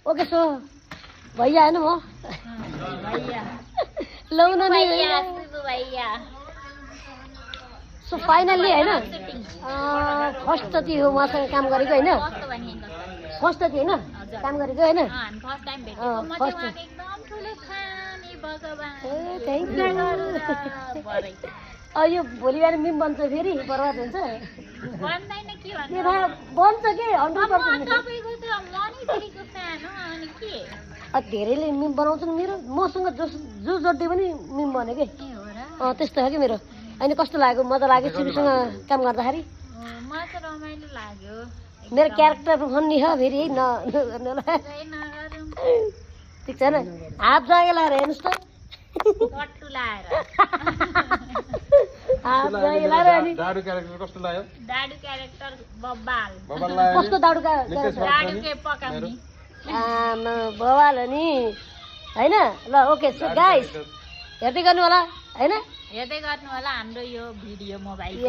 okay so भैया होइन म लाउन नि सो फाइनल्ली होइन फर्स्ट त त्यो उहाँसँग काम गरेको होइन फर्स्ट त थियो होइन काम गरेको होइन थ्याङ्क यू यो भोलि बिहान मिम बन्छ फेरि बर्बाद हुन्छ बन्छ के 100% धेरैले मिम बनाउँछन् मेरो मसँग जो जोड्दै पनि मिम बन्यो कि त्यस्तो हो कि मेरो होइन कस्तो लाग्यो मजा लाग्यो सिबीसँग काम गर्दाखेरि मेरो क्यारेक्टर भन्ने हो फेरि है ठिक छैन हात जागे लगाएर हेर्नुहोस् त कस्तो दाडु बवाल हो नि होइन ल ओके सो गाइस हेर्दै गर्नु होला होइन हेर्दै गर्नु होला हाम्रो यो भिडियो मोबाइल